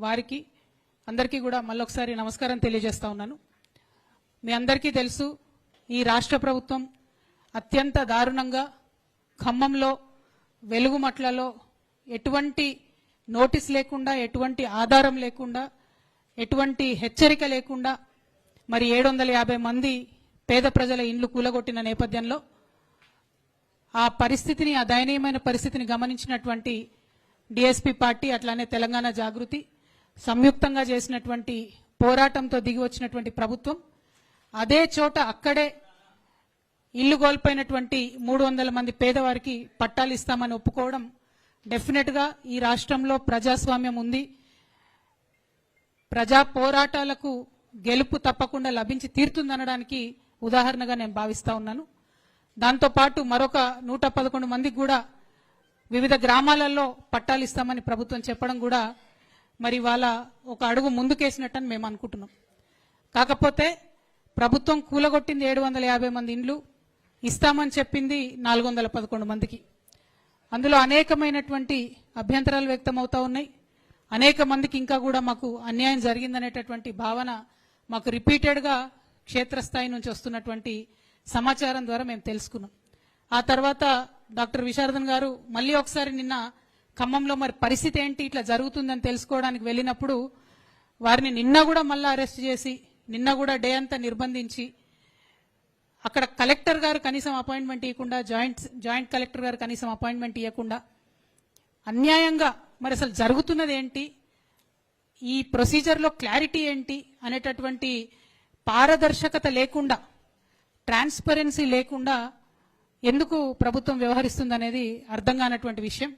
వారికి అందరికీ కూడా మళ్ళొకసారి నమస్కారం తెలియజేస్తా ఉన్నాను. మీ అందరికీ తెలుసు, ఈ రాష్ట్ర ప్రభుత్వం అత్యంత దారుణంగా ఖమ్మంలో వెలుగుమట్లలో ఎటువంటి నోటీస్ లేకుండా, ఎటువంటి ఆధారం లేకుండా, ఎటువంటి హెచ్చరిక లేకుండా మరి 750 మంది పేద ప్రజల ఇండ్లు కూలగొట్టిన నేపథ్యంలో ఆ పరిస్థితిని, ఆ దయనీయమైన పరిస్థితిని గమనించినటువంటి డిఎస్పీ పార్టీ అట్లానే తెలంగాణ జాగృతి సంయుక్తంగా చేసినటువంటి పోరాటంతో దిగి వచ్చినటువంటి ప్రభుత్వం అదే చోట అక్కడే ఇల్లు కోల్పోయినటువంటి 300 మంది పేదవారికి పట్టాలు ఇస్తామని ఒప్పుకోవడం డెఫినెట్ గా ఈ రాష్ట్రంలో ప్రజాస్వామ్యం ఉంది, ప్రజా పోరాటాలకు గెలుపు తప్పకుండా లభించి తీరుతుందనడానికి ఉదాహరణగా నేను భావిస్తా ఉన్నాను. దాంతోపాటు మరొక 111 మందికి కూడా వివిధ గ్రామాలలో పట్టాలు ఇస్తామని ప్రభుత్వం చెప్పడం కూడా మరి వాళ్ళ ఒక అడుగు ముందుకేసినట్టని మేము అనుకుంటున్నాం. కాకపోతే ప్రభుత్వం కూలగొట్టింది 750 మంది ఇండ్లు, ఇస్తామని చెప్పింది 411 మందికి. అందులో అనేకమైనటువంటి అభ్యంతరాలు వ్యక్తమవుతా ఉన్నాయి. అనేక మందికి ఇంకా కూడా మాకు అన్యాయం జరిగిందనేటటువంటి భావన మాకు రిపీటెడ్గా క్షేత్రస్థాయి నుంచి వస్తున్నటువంటి సమాచారం ద్వారా మేము తెలుసుకున్నాం. ఆ తర్వాత డాక్టర్ విశారదన్ గారు మళ్ళీ ఒకసారి నిన్న ఖమ్మంలో మరి పరిస్థితి ఏంటి ఇట్లా జరుగుతుందని తెలుసుకోవడానికి వెళ్ళినప్పుడు వారిని నిన్న కూడా మళ్ళీ అరెస్ట్ చేసి, నిన్న కూడా డే అంతా నిర్బంధించి, అక్కడ కలెక్టర్ గారు కనీసం అపాయింట్మెంట్ ఇవ్వకుండా, జాయింట్ కలెక్టర్ గారు కనీసం అపాయింట్మెంట్ ఇవ్వకుండా అన్యాయంగా మరి అసలు జరుగుతున్నది ఏంటి, ఈ ప్రొసీజర్లో క్లారిటీ ఏంటి అనేటటువంటి పారదర్శకత లేకుండా, ట్రాన్స్పరెన్సీ లేకుండా ఎందుకు ప్రభుత్వం వ్యవహరిస్తుందనేది అర్థం కానటువంటి విషయం.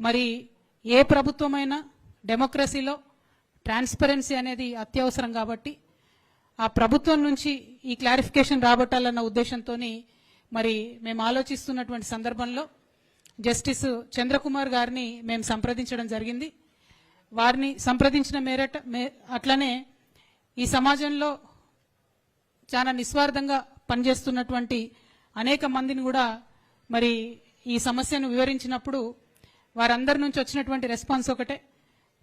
మరి ఏ ప్రభుత్వమైనా డెమోక్రసీలో ట్రాన్స్పరెన్సీ అనేది అత్యవసరం కాబట్టి ఆ ప్రభుత్వం నుంచి ఈ క్లారిఫికేషన్ రాబట్టాలన్న ఉద్దేశంతో మరి మేము ఆలోచిస్తున్నటువంటి సందర్భంలో జస్టిస్ చంద్రకుమార్ గారిని మేము సంప్రదించడం జరిగింది. వారిని సంప్రదించిన మేరట అట్లనే ఈ సమాజంలో చాలా నిస్వార్థంగా పనిచేస్తున్నటువంటి అనేక మందిని కూడా మరి ఈ సమస్యను వివరించినప్పుడు వారందరి నుంచి వచ్చినటువంటి రెస్పాన్స్ ఒకటే.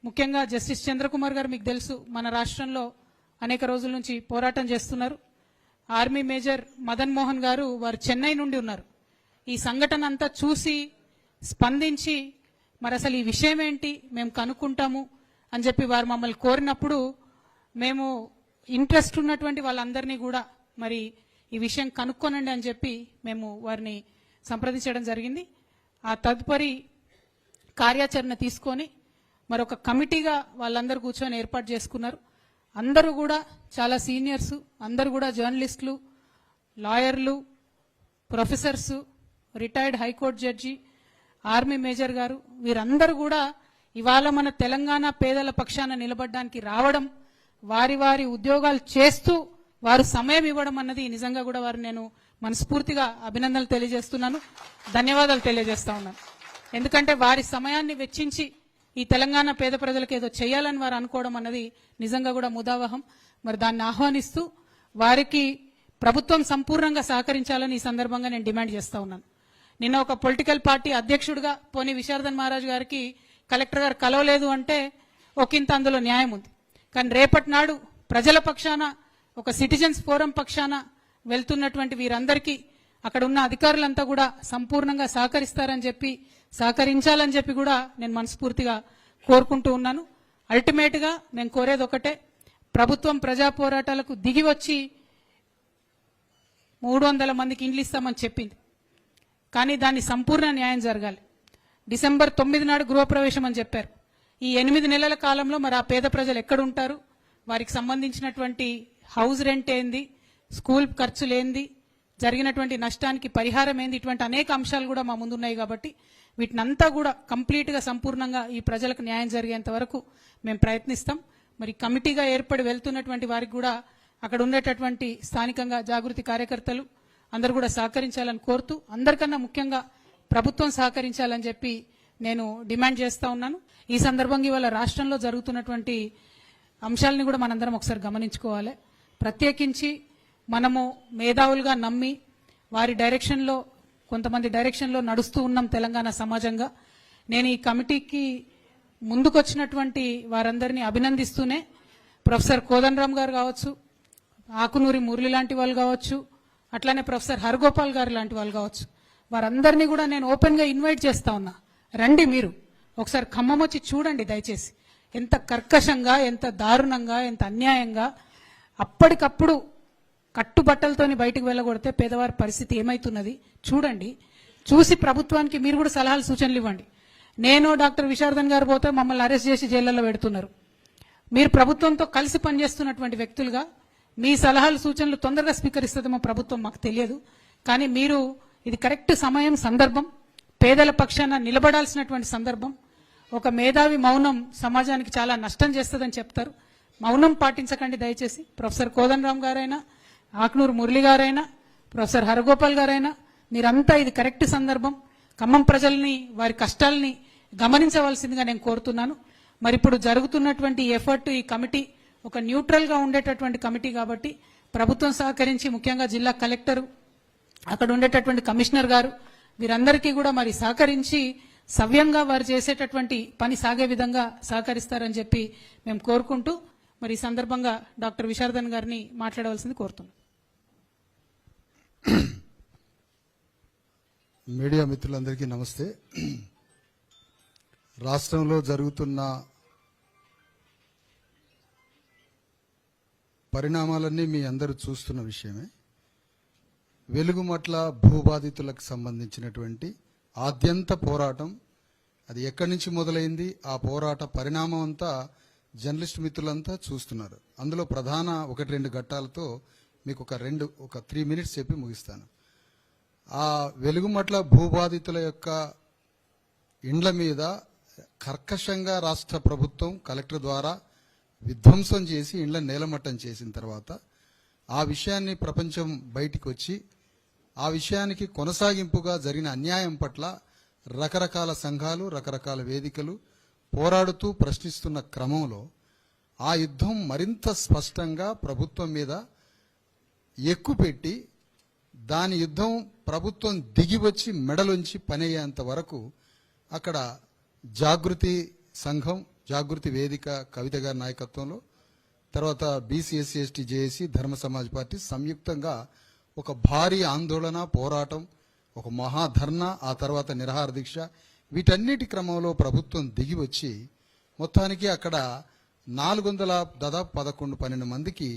ముఖ్యంగా జస్టిస్ చంద్రకుమార్ గారు మీకు తెలుసు, మన రాష్ట్రంలో అనేక రోజుల నుంచి పోరాటం చేస్తున్నారు. ఆర్మీ మేజర్ మదన్ మోహన్ గారు వారు చెన్నై నుండి ఉన్నారు. ఈ సంఘటన అంతా చూసి స్పందించి మరి అసలు ఈ విషయం ఏంటి మేము కనుక్కుంటాము అని చెప్పి వారు మమ్మల్ని కోరినప్పుడు మేము ఇంట్రెస్ట్ ఉన్నటువంటి వాళ్ళందరినీ కూడా మరి ఈ విషయం కనుక్కోనండి అని చెప్పి మేము వారిని సంప్రదించడం జరిగింది. ఆ తదుపరి కార్యాచరణ తీసుకొని మరొక కమిటీగా వాళ్ళందరూ కూర్చొని ఏర్పాటు చేసుకున్నారు. అందరూ కూడా చాలా సీనియర్సు, అందరూ కూడా జర్నలిస్టులు, లాయర్లు, professors, retired high court judge, army major గారు, వీరందరూ కూడా ఇవాళ మన తెలంగాణ పేదల పక్షాన నిలబడడానికి రావడం, వారి వారి ఉద్యోగాలు చేస్తూ వారు సమయం ఇవ్వడం అన్నది నిజంగా కూడా వారు నేను మనస్ఫూర్తిగా అభినందనలు తెలియజేస్తున్నాను, ధన్యవాదాలు తెలియజేస్తా ఉన్నాను. ఎందుకంటే వారి సమయాన్ని వెచ్చించి ఈ తెలంగాణ పేద ప్రజలకు ఏదో చేయాలని వారు అనుకోవడం అన్నది నిజంగా కూడా ముదావహం. మరి దాన్ని ఆహ్వానిస్తూ వారికి ప్రభుత్వం సంపూర్ణంగా సహకరించాలని ఈ సందర్భంగా నేను డిమాండ్ చేస్తా ఉన్నాను. నిన్న ఒక పొలిటికల్ పార్టీ అధ్యక్షుడిగా పోనీ విశారదన్ మహారాజ్ గారికి కలెక్టర్ గారు కలవలేదు అంటే ఒకంత అందులో న్యాయం ఉంది. కానీ రేపటి నాడు ప్రజల పక్షాన, ఒక సిటిజన్స్ ఫోరం పక్షాన వెళ్తున్నటువంటి వీరందరికీ అక్కడ ఉన్న అధికారులంతా కూడా సంపూర్ణంగా సహకరించాలని చెప్పి కూడా నేను మనస్ఫూర్తిగా కోరుకుంటూ ఉన్నాను. అల్టిమేట్ గా మేము కోరేది ఒకటే, ప్రభుత్వం ప్రజా పోరాటాలకు దిగి వచ్చి 300 మందికి ఇండ్లు ఇస్తామని చెప్పింది. కానీ దాన్ని సంపూర్ణ న్యాయం జరగాలి. డిసెంబర్ 9 నాడు గృహప్రవేశం అని చెప్పారు. ఈ 8 నెలల కాలంలో మరి ఆ పేద ప్రజలు ఎక్కడుంటారు, వారికి సంబంధించినటువంటి హౌస్ రెంట్ ఏంది, స్కూల్ ఖర్చులు ఏంది, జరిగినటువంటి నష్టానికి పరిహారం ఏంది, ఇటువంటి అనేక అంశాలు కూడా మా ముందున్నాయి. కాబట్టి వీటినంతా కూడా కంప్లీట్గా సంపూర్ణంగా ఈ ప్రజలకు న్యాయం జరిగేంత వరకు మేము ప్రయత్నిస్తాం. మరి కమిటీగా ఏర్పడి వెళ్తున్నటువంటి వారికి కూడా అక్కడ ఉండేటటువంటి స్థానికంగా జాగృతి కార్యకర్తలు అందరూ కూడా సహకరించాలని కోరుతూ, అందరికన్నా ముఖ్యంగా ప్రభుత్వం సహకరించాలని చెప్పి నేను డిమాండ్ చేస్తా ఉన్నాను. ఈ సందర్భంగా ఇవాళ రాష్ట్రంలో జరుగుతున్నటువంటి అంశాలని కూడా మనందరం ఒకసారి గమనించుకోవాలి. ప్రత్యేకించి మనము మేధావులుగా నమ్మి వారి డైరెక్షన్లో, కొంతమంది డైరెక్షన్లో నడుస్తూ ఉన్నాం తెలంగాణ సమాజంగా. నేను ఈ కమిటీకి ముందుకొచ్చినటువంటి వారందరినీ అభినందిస్తూనే ప్రొఫెసర్ కోదండరామ్ గారు కావచ్చు, ఆకునూరి మురళి లాంటి వాళ్ళు కావచ్చు, అట్లానే ప్రొఫెసర్ హరగోపాల్ గారు లాంటి వాళ్ళు కావచ్చు, వారందరినీ కూడా నేను ఓపెన్గా ఇన్వైట్ చేస్తా ఉన్నా. రండి, మీరు ఒకసారి ఖమ్మం వచ్చి చూడండి దయచేసి. ఎంత కర్కశంగా, ఎంత దారుణంగా, ఎంత అన్యాయంగా అప్పటికప్పుడు కట్టుబట్టలతోని బయటకు వెళ్ళగొడితే పేదవారి పరిస్థితి ఏమైతున్నది చూడండి. చూసి ప్రభుత్వానికి మీరు కూడా సలహాలు సూచనలు ఇవ్వండి. నేను డాక్టర్ విశారదన్ గారు పోతే మమ్మల్ని అరెస్ట్ చేసి జైళ్లలో పెడుతున్నారు. మీరు ప్రభుత్వంతో కలిసి పనిచేస్తున్నటువంటి వ్యక్తులుగా మీ సలహాలు సూచనలు తొందరగా స్వీకరిస్తుందేమో ప్రభుత్వం మాకు తెలియదు. కానీ మీరు ఇది కరెక్ట్ సమయం, సందర్భం, పేదల పక్షాన నిలబడాల్సినటువంటి సందర్భం. ఒక మేధావి మౌనం సమాజానికి చాలా నష్టం చేస్తుందని చెప్తారు. మౌనం పాటించకండి దయచేసి. ప్రొఫెసర్ కోదండరామ్ గారైనా, ఆకునూరు మురళి గారైనా, ప్రొఫెసర్ హరగోపాల్ గారైనా, మీరంతా ఇది కరెక్ట్ సందర్భం. ఖమ్మం ప్రజల్ని, వారి కష్టాలని గమనించవలసిందిగా నేను కోరుతున్నాను. మరి ఇప్పుడు జరుగుతున్నటువంటి ఎఫర్ట్, ఈ కమిటీ ఒక న్యూట్రల్ గా ఉండేటటువంటి కమిటీ కాబట్టి ప్రభుత్వం సహకరించి, ముఖ్యంగా జిల్లా కలెక్టర్, అక్కడ ఉండేటటువంటి కమిషనర్ గారు, వీరందరికీ కూడా మరి సహకరించి సవ్యంగా వారు చేసేటటువంటి పని సాగే విధంగా సహకరిస్తారని చెప్పి మేము కోరుకుంటూ మరి ఈ సందర్భంగా డాక్టర్ విశారదన్ గారిని మాట్లాడవలసింది కోరుతున్నాం. మీడియా మిత్రులందరికీ నమస్తే. రాష్ట్రంలో జరుగుతున్న పరిణామాలన్నీ మీ అందరూ చూస్తున్న విషయమే. వెలుగుమట్ల భూబాధితులకు సంబంధించినటువంటి ఆద్యంత పోరాటం అది ఎక్కడి నుంచి మొదలైంది, ఆ పోరాట పరిణామం అంతా జర్నలిస్ట్ మిత్రులంతా చూస్తున్నారు. అందులో ప్రధాన 1-2 ఘట్టాలతో మీకు ఒక 3 minutes చెప్పి ముగిస్తాను. ఆ వెలుగుమట్ల భూబాధితుల యొక్క ఇండ్ల మీద కర్కశంగా రాష్ట్ర ప్రభుత్వం కలెక్టర్ ద్వారా విధ్వంసం చేసి ఇండ్ల నేలమట్టం చేసిన తర్వాత ఆ విషయాన్ని ప్రపంచం బయటికి వచ్చి ఆ విషయానికి కొనసాగింపుగా జరిగిన అన్యాయం పట్ల రకరకాల సంఘాలు, రకరకాల వేదికలు పోరాడుతూ ప్రశ్నిస్తున్న క్రమంలో ఆ యుద్ధం మరింత స్పష్టంగా ప్రభుత్వం మీద ఎక్కుపెట్టి దాని యుద్ధం ప్రభుత్వం దిగివచ్చి మెడలుంచి పనయ్యేంత వరకు అక్కడ జాగృతి సంఘం, జాగృతి వేదిక కవిత గారి నాయకత్వంలో, తర్వాత బీసీ ఎస్సీ ఎస్టీ జేఏసీ, ధర్మ సమాజ్ పార్టీ సంయుక్తంగా ఒక భారీ ఆందోళన, పోరాటం, ఒక మహాధర్నా, ఆ తర్వాత నిరాహార దీక్ష, వీటన్నిటి క్రమంలో ప్రభుత్వం దిగి వచ్చి మొత్తానికి అక్కడ 400 దాదాపు 11-12 మందికి,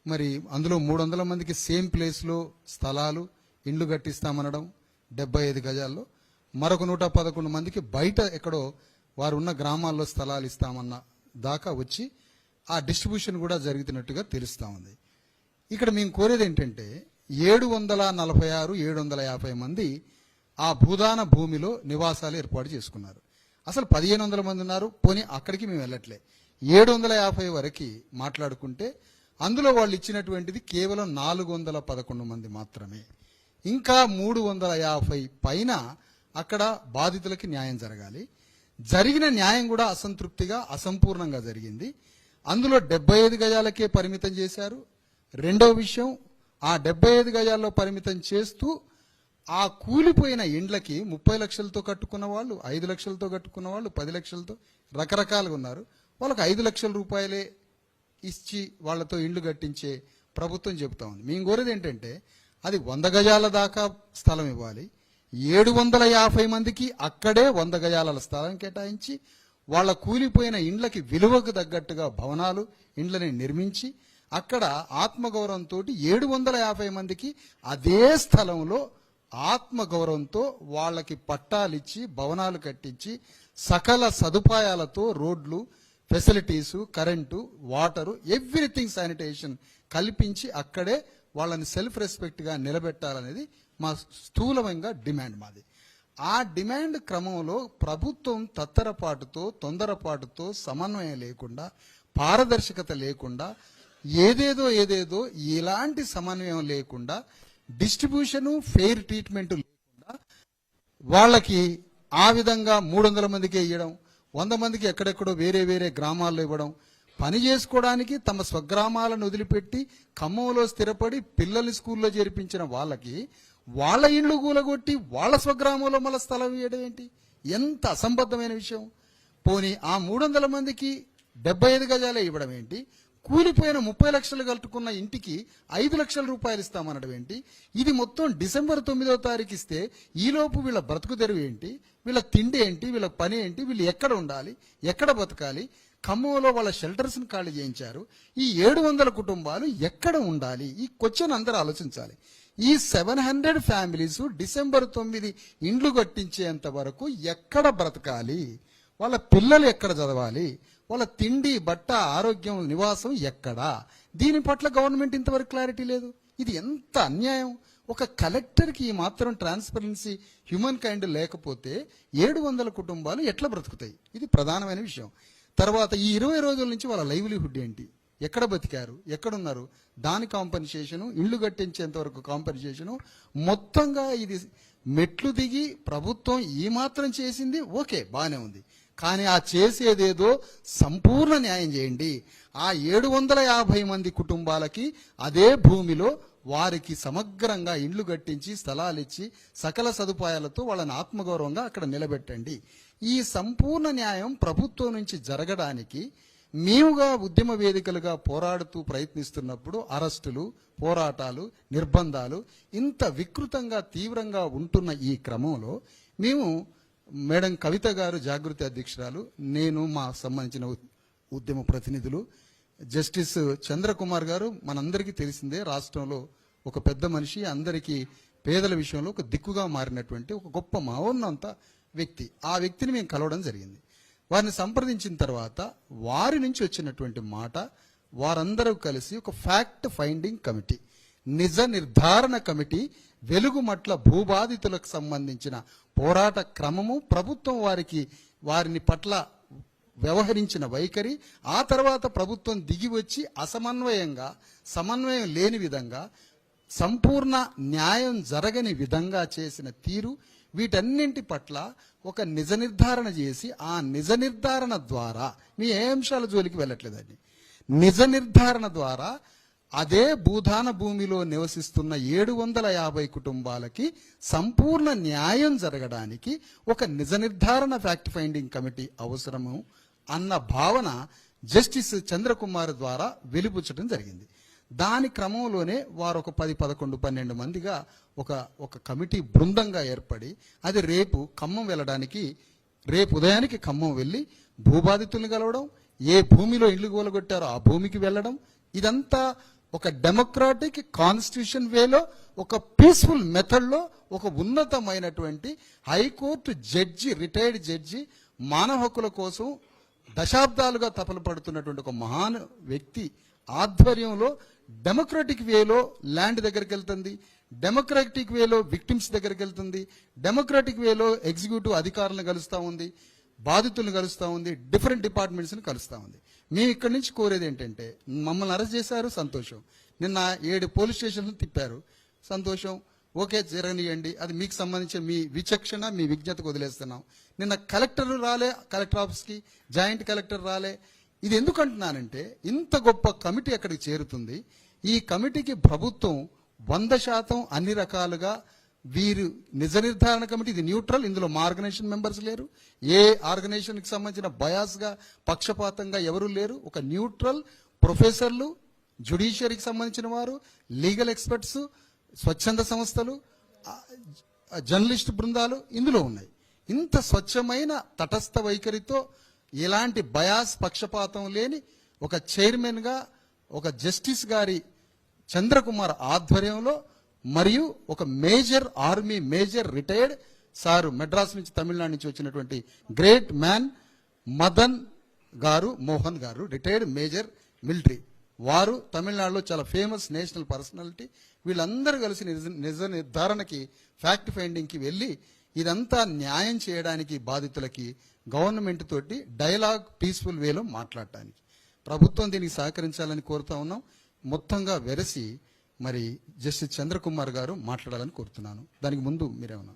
మరి అందులో 300 మందికి సేమ్ ప్లేస్లో స్థలాలు, ఇండ్లు కట్టిస్తామనడం 75 గజాల్లో, మరొక 111 మందికి బయట ఎక్కడో వారు ఉన్న గ్రామాల్లో స్థలాలు ఇస్తామన్న దాకా వచ్చి ఆ డిస్ట్రిబ్యూషన్ కూడా జరుగుతున్నట్టుగా తెలుస్తా ఉంది. ఇక్కడ మేము కోరేది ఏంటంటే 746, 750 మంది ఆ భూదాన భూమిలో నివాసాలు ఏర్పాటు చేసుకున్నారు. అసలు 1500 మంది ఉన్నారు, పోనీ అక్కడికి మేము వెళ్ళట్లే. 750 వరకు మాట్లాడుకుంటే అందులో వాళ్ళు ఇచ్చినటువంటిది కేవలం 411 మంది మాత్రమే. ఇంకా 350 పైన అక్కడ బాధితులకి న్యాయం జరగాలి. జరిగిన న్యాయం కూడా అసంతృప్తిగా, అసంపూర్ణంగా జరిగింది. అందులో 75 గజాలకే పరిమితం చేశారు. రెండవ విషయం, ఆ 75 గజాల్లో పరిమితం చేస్తూ ఆ కూలిపోయిన ఇండ్లకి 30 లక్షలతో కట్టుకున్న వాళ్ళు, 5 లక్షలతో కట్టుకున్న వాళ్ళు, 10 లక్షలతో రకరకాలుగా ఉన్నారు. వాళ్ళకి 5 లక్షల రూపాయలే ఇచ్చి వాళ్లతో ఇండ్లు కట్టించే ప్రభుత్వం చెబుతా ఉంది. మేము కోరేది ఏంటంటే అది 100 గజాల దాకా స్థలం ఇవ్వాలి. 750 మందికి అక్కడే 100 గజాల స్థలం కేటాయించి వాళ్ళ కూలిపోయిన ఇండ్లకి విలువకు తగ్గట్టుగా భవనాలు, ఇండ్లని నిర్మించి అక్కడ ఆత్మగౌరవంతో 750 మందికి అదే స్థలంలో ఆత్మగౌరవంతో వాళ్ళకి పట్టాలిచ్చి భవనాలు కట్టించి సకల సదుపాయాలతో రోడ్లు, facilities, current, water, everything sanitation కల్పించి అక్కడే వాళ్ళని సెల్ఫ్ రెస్పెక్ట్గా నిలబెట్టాలనేది మా స్థూలమైన డిమాండ్ మాది. ఆ డిమాండ్ క్రమంలో ప్రభుత్వం తత్తరపాటుతో, తొందరపాటుతో, సమన్వయం లేకుండా, పారదర్శకత లేకుండా, ఏదేదో ఇలాంటి సమన్వయం లేకుండా, డిస్ట్రిబ్యూషను, ఫెయిర్ ట్రీట్మెంట్ లేకుండా వాళ్ళకి ఆ విధంగా 300 మందికే ఇవ్వడం, 100 మందికి ఎక్కడెక్కడో వేరే వేరే గ్రామాల్లో ఇవ్వడం, పని చేసుకోవడానికి తమ స్వగ్రామాలను వదిలిపెట్టి ఖమ్మంలో స్థిరపడి పిల్లల్ని స్కూల్లో చేర్పించిన వాళ్ళకి వాళ్ళ ఇండ్లు కూలగొట్టి వాళ్ళ స్వగ్రామంలో మళ్ళీ స్థలం ఇవ్వడం ఏంటి? ఎంత అసంబద్ధమైన విషయం. పోనీ ఆ 300 మందికి 75 గజాలే ఇవ్వడం ఏంటి? కూలిపోయిన 30 లక్షలు కట్టుకున్న ఇంటికి 5 లక్షల రూపాయలు ఇస్తామనడం ఏంటి? ఇది మొత్తం డిసెంబర్ 9వ తారీఖు ఇస్తే ఈలోపు వీళ్ళ బ్రతుకు తెరువు ఏంటి? వీళ్ళ తిండి ఏంటి? వీళ్ళ పని ఏంటి? వీళ్ళు ఎక్కడ ఉండాలి? ఎక్కడ బతకాలి? ఖమ్మంలో వాళ్ళ షెల్టర్స్ని ఖాళీ చేయించారు. ఈ 700 కుటుంబాలు ఎక్కడ ఉండాలి? ఈ క్వశ్చన్ అందరూ ఆలోచించాలి. ఈ 700 ఫ్యామిలీస్ డిసెంబర్ 9 ఇండ్లు కట్టించేంత వరకు ఎక్కడ బ్రతకాలి? వాళ్ళ పిల్లలు ఎక్కడ చదవాలి? వాళ్ళ తిండి, బట్ట, ఆరోగ్యం, నివాసం ఎక్కడా? దీని పట్ల గవర్నమెంట్ ఇంతవరకు క్లారిటీ లేదు. ఇది ఎంత అన్యాయం! ఒక కలెక్టర్కి ఈ మాత్రం ట్రాన్స్పరెన్సీ, హ్యూమన్ కైండ్ లేకపోతే 700 కుటుంబాలు ఎట్లా బ్రతుకుతాయి? ఇది ప్రధానమైన విషయం. తర్వాత ఈ 20 రోజుల నుంచి వాళ్ళ లైవ్లీహుడ్ ఏంటి? ఎక్కడ బతికారు? ఎక్కడున్నారు? దాని కాంపన్సేషను, ఇళ్లు కట్టించేంత వరకు కాంపన్సేషను, మొత్తంగా ఇది మెట్లు దిగి ప్రభుత్వం ఈ మాత్రం చేసింది ఓకే, బాగానే ఉంది. కానీ ఆ చేసేదేదో సంపూర్ణ న్యాయం చేయండి. ఆ 750 మంది కుటుంబాలకి అదే భూమిలో వారికి సమగ్రంగా ఇండ్లు కట్టించి, స్థలాలు ఇచ్చి, సకల సదుపాయాలతో వాళ్ళని ఆత్మగౌరవంగా అక్కడ నిలబెట్టండి. ఈ సంపూర్ణ న్యాయం ప్రభుత్వం నుంచి జరగడానికి మేముగా ఉద్యమ వేదికలుగా పోరాడుతూ ప్రయత్నిస్తున్నప్పుడు అరెస్టులు, పోరాటాలు, నిర్బంధాలు ఇంత వికృతంగా, తీవ్రంగా ఉంటున్న ఈ క్రమంలో మేము, మేడం కవిత గారు జాగృతి అధ్యక్షురాలు, నేను, మా సంబంధించిన ఉద్యమ ప్రతినిధులు, జస్టిస్ చంద్రకుమార్ గారు, మనందరికీ తెలిసిందే రాష్ట్రంలో ఒక పెద్ద మనిషి, అందరికీ పేదల విషయంలో ఒక దిక్కుగా మారినటువంటి ఒక గొప్ప మహోన్నత వ్యక్తి. ఆ వ్యక్తిని మేము కలవడం జరిగింది. వారిని సంప్రదించిన తర్వాత వారి నుంచి వచ్చినటువంటి మాట, వారందరూ కలిసి ఒక ఫ్యాక్ట్ ఫైండింగ్ కమిటీ, నిజ నిర్ధారణ కమిటీ, వెలుగుమట్ల భూబాధితులకు సంబంధించిన పోరాట క్రమము, ప్రభుత్వం వారిని పట్ల వ్యవహరించిన వైఖరి, ఆ తర్వాత ప్రభుత్వం దిగి వచ్చి అసమన్వయంగా, సమన్వయం లేని విధంగా, సంపూర్ణ న్యాయం జరగని విధంగా చేసిన తీరు, వీటన్నింటి పట్ల ఒక నిజ నిర్ధారణ చేసి, ఆ నిజ నిర్ధారణ ద్వారా, మీ ఏ అంశాల జోలికి వెళ్ళట్లేదండి, నిజ నిర్ధారణ ద్వారా అదే భూదాన భూమిలో నివసిస్తున్న 750 కుటుంబాలకి సంపూర్ణ న్యాయం జరగడానికి ఒక నిజ నిర్ధారణ ఫ్యాక్ట్ ఫైండింగ్ కమిటీ అవసరము అన్న భావన జస్టిస్ చంద్రకుమార్ ద్వారా వెలిబుచ్చడం జరిగింది. దాని క్రమంలోనే వారు ఒక 10, 11, 12 మందిగా ఒక కమిటీ బృందంగా ఏర్పడి, అది రేపు ఖమ్మం వెళ్ళడానికి, రేపు ఉదయానికి ఖమ్మం వెళ్ళి భూబాధితుల్ని కలవడం, ఏ భూమిలో ఇళ్లు కూలగొట్టారో ఆ భూమికి వెళ్ళడం, ఇదంతా ఒక డెమోక్రాటిక్ కాన్స్టిట్యూషన్ వేలో, ఒక పీస్ఫుల్ మెథడ్లో, ఒక ఉన్నతమైనటువంటి హైకోర్టు జడ్జి, రిటైర్డ్ జడ్జి, మానవ హక్కుల కోసం దశాబ్దాలుగా తపలు పడుతున్నటువంటి ఒక మహాన్ వ్యక్తి ఆధ్వర్యంలో డెమోక్రటిక్ వేలో ల్యాండ్ దగ్గరికి వెళ్తుంది, డెమోక్రటిక్ వేలో విక్టిమ్స్ దగ్గరికి వెళ్తుంది, డెమోక్రటిక్ వేలో ఎగ్జిక్యూటివ్ అధికారులను కలుస్తూ ఉంది, బాధితులను కలుస్తూ ఉంది, డిఫరెంట్ డిపార్ట్మెంట్స్ని కలుస్తూ ఉంది. మేము ఇక్కడి నుంచి కోరేది ఏంటంటే, మమ్మల్ని అరెస్ట్ చేశారు, సంతోషం. నిన్న 7 పోలీస్ స్టేషన్లు తిప్పారు, సంతోషం, ఓకే, జరగనియండి. అది మీకు సంబంధించిన మీ విచక్షణ, మీ విజ్ఞతకు వదిలేస్తున్నాం. నిన్న కలెక్టర్ రాలే, కలెక్టర్ ఆఫీస్కి జాయింట్ కలెక్టర్ రాలే. ఇది ఎందుకు అంటున్నానంటే, ఇంత గొప్ప కమిటీ అక్కడికి చేరుతుంది. ఈ కమిటీకి ప్రభుత్వం 100% అన్ని రకాలుగా, వీరు నిజ నిర్ధారణ కమిటీ, ఇది న్యూట్రల్, ఇందులో మా ఆర్గనైజేషన్ మెంబర్స్ లేరు, ఏ ఆర్గనైజేషన్కి సంబంధించిన బయాస్గా, పక్షపాతంగా ఎవరు లేరు. ఒక న్యూట్రల్ ప్రొఫెసర్లు, జ్యుడిషియరీకి సంబంధించిన వారు, లీగల్ ఎక్స్పర్ట్స్, స్వచ్ఛంద సంస్థలు, జర్నలిస్ట్ బృందాలు ఇందులో ఉన్నాయి. ఇంత స్వచ్ఛమైన తటస్థ వైఖరితో, ఎలాంటి బయాస్, పక్షపాతం లేని ఒక చైర్మన్గా, ఒక జస్టిస్ గారి చంద్రకుమార్ ఆధ్వర్యంలో, మరియు ఒక major army major retired sir, Madras నుంచి, తమిళనాడు నుంచి వచ్చినటువంటి గ్రేట్ మ్యాన్ మదన్ గారు, మోహన్ గారు, రిటైర్డ్ మేజర్ మిలిటరీ, వారు తమిళనాడులో చాలా ఫేమస్ నేషనల్ పర్సనాలిటీ. వీళ్ళందరూ కలిసి నిజ నిర్ధారణకి, ఫ్యాక్ట్ ఫైండింగ్కి వెళ్ళి ఇదంతా న్యాయం చేయడానికి, బాధితులకి గవర్నమెంట్ తోటి డైలాగ్, పీస్ఫుల్ వేలో మాట్లాడటానికి ప్రభుత్వం దీనికి సహకరించాలని కోరుతా ఉన్నాం. మొత్తంగా వెరసి మరి జస్టిస్ చంద్రకుమార్ గారు మాట్లాడాలని కోరుతున్నాను. దానికి ముందు మీరేమన్నా